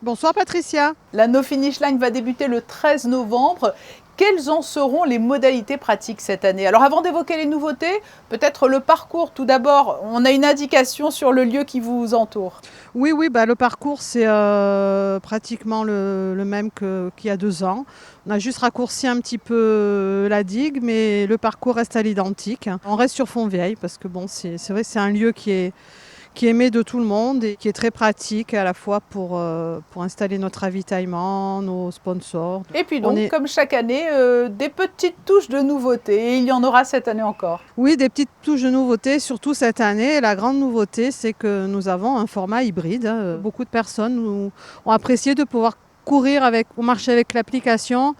Bonsoir Patricia. La No Finish Line va débuter le 13 novembre. Quelles en seront les modalités pratiques cette année? Alors avant d'évoquer les nouveautés, peut-être le parcours tout d'abord. On a une indication sur le lieu qui vous entoure. Oui, le parcours c'est pratiquement le même qu'il y a 2 ans. On a juste raccourci un petit peu la digue, mais le parcours reste à l'identique. On reste sur Fontvieille parce que bon, c'est vrai, c'est un lieu qui est aimé de tout le monde et qui est très pratique à la fois pour installer notre ravitaillement, nos sponsors. Et puis On donc, est, comme chaque année, des petites touches de nouveautés. Et il y en aura cette année encore. oui, des petites touches de nouveautés, surtout cette année. La grande nouveauté, c'est que nous avons un format hybride. Beaucoup de personnes ont apprécié de pouvoir courir ou marcher avec l'application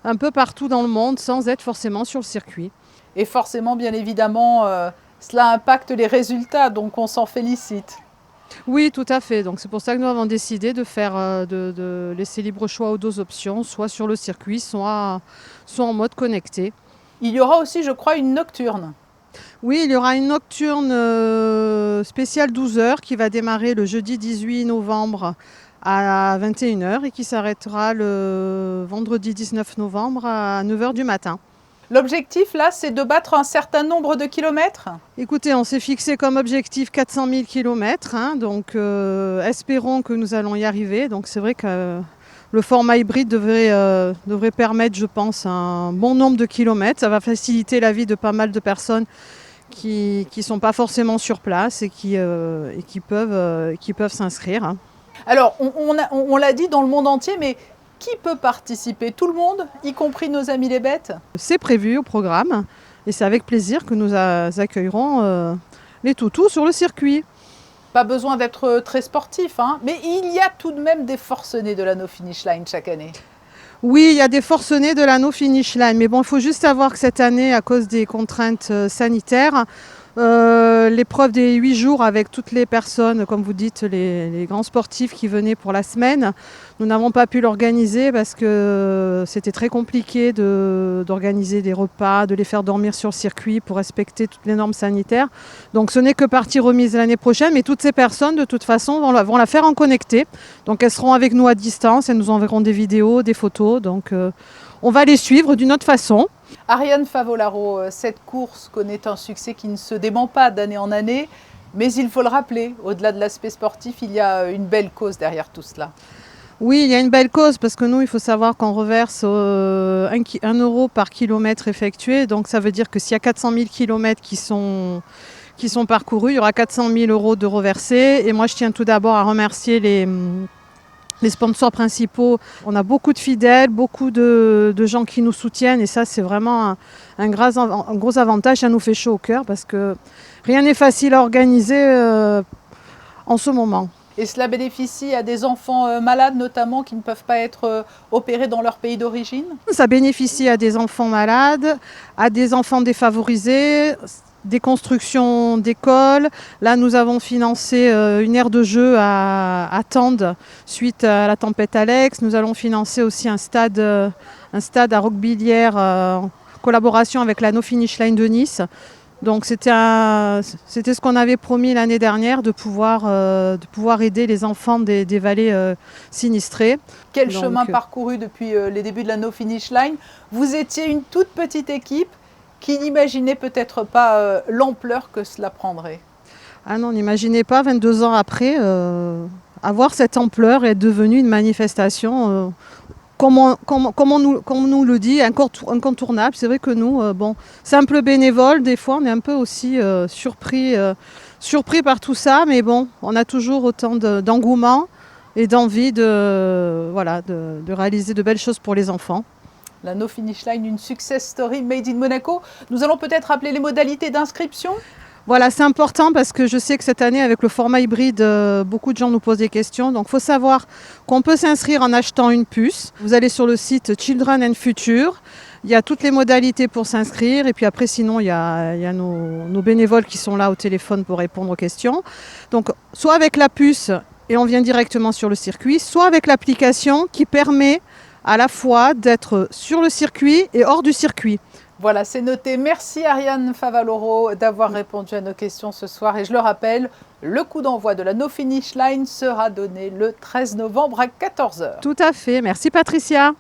un peu partout dans le monde sans être forcément sur le circuit. Et forcément, bien évidemment, cela impacte les résultats, donc on s'en félicite. Oui, tout à fait. Donc c'est pour ça que nous avons décidé de laisser libre choix aux 2 options, soit sur le circuit, soit en mode connecté. Il y aura aussi, je crois, une nocturne. Oui, il y aura une nocturne spéciale 12 heures qui va démarrer le jeudi 18 novembre à 21 heures et qui s'arrêtera le vendredi 19 novembre à 9 heures du matin. L'objectif, là, c'est de battre un certain nombre de kilomètres. Écoutez, on s'est fixé comme objectif 400 000 km, donc espérons que nous allons y arriver. Donc c'est vrai que le format hybride devrait permettre, je pense, un bon nombre de kilomètres. Ça va faciliter la vie de pas mal de personnes qui ne sont pas forcément sur place et qui peuvent s'inscrire. Alors, on l'a dit dans le monde entier, mais qui peut participer? Tout le monde, y compris nos amis les bêtes? C'est prévu au programme et c'est avec plaisir que nous accueillerons les toutous sur le circuit. Pas besoin d'être très sportif, hein, mais il y a tout de même des forcenés de la No Finish Line chaque année. Oui, il y a des forcenés de la No Finish Line, mais bon, il faut juste savoir que cette année, à cause des contraintes sanitaires, l'épreuve des 8 jours avec toutes les personnes, comme vous dites, les grands sportifs qui venaient pour la semaine, nous n'avons pas pu l'organiser parce que c'était très compliqué d'organiser des repas, de les faire dormir sur le circuit pour respecter toutes les normes sanitaires. Donc ce n'est que partie remise l'année prochaine, mais toutes ces personnes, de toute façon, vont la faire en connecté. Donc elles seront avec nous à distance, elles nous enverront des vidéos, des photos. Donc on va les suivre d'une autre façon. Ariane Favolaro, cette course connaît un succès qui ne se dément pas d'année en année, mais il faut le rappeler, au-delà de l'aspect sportif, il y a une belle cause derrière tout cela. Oui, il y a une belle cause parce que nous, il faut savoir qu'on reverse 1 euro par kilomètre effectué. Donc ça veut dire que s'il y a 400 000 kilomètres qui sont parcourus, il y aura 400 000 euros de reversés. Et moi, je tiens tout d'abord à remercier les sponsors principaux. On a beaucoup de fidèles, beaucoup de gens qui nous soutiennent et ça c'est vraiment un gros avantage. Ça nous fait chaud au cœur parce que rien n'est facile à organiser en ce moment. Et cela bénéficie à des enfants malades notamment qui ne peuvent pas être opérés dans leur pays d'origine? Ça bénéficie à des enfants malades, à des enfants défavorisés, des constructions d'écoles. Là, nous avons financé une aire de jeu à Tende suite à la tempête Alex. Nous allons financer aussi un stade à Roquebillière en collaboration avec la No Finish Line de Nice. Donc c'était ce qu'on avait promis l'année dernière, de pouvoir aider les enfants des vallées sinistrées. Quel chemin parcouru depuis les débuts de la No Finish Line. Vous étiez une toute petite équipe qui n'imaginait peut-être pas l'ampleur que cela prendrait. Ah non, on n'imaginait pas 22 ans après avoir cette ampleur et être devenue une manifestation comme on nous le dit, incontournable. C'est vrai que nous, simple bénévole, des fois on est un peu aussi surpris par tout ça, mais bon, on a toujours autant d'engouement et d'envie de réaliser de belles choses pour les enfants. La No Finish Line, une success story made in Monaco. Nous allons peut-être rappeler les modalités d'inscription. Voilà, c'est important parce que je sais que cette année, avec le format hybride, beaucoup de gens nous posent des questions. Donc, il faut savoir qu'on peut s'inscrire en achetant une puce. Vous allez sur le site Children and Future. Il y a toutes les modalités pour s'inscrire. Et puis après, sinon, il y a nos bénévoles qui sont là au téléphone pour répondre aux questions. Donc, soit avec la puce et on vient directement sur le circuit, soit avec l'application qui permet à la fois d'être sur le circuit et hors du circuit. Voilà, c'est noté. Merci Ariane Favaloro d'avoir répondu à nos questions ce soir. Et je le rappelle, le coup d'envoi de la No Finish Line sera donné le 13 novembre à 14 h. Tout à fait. Merci Patricia.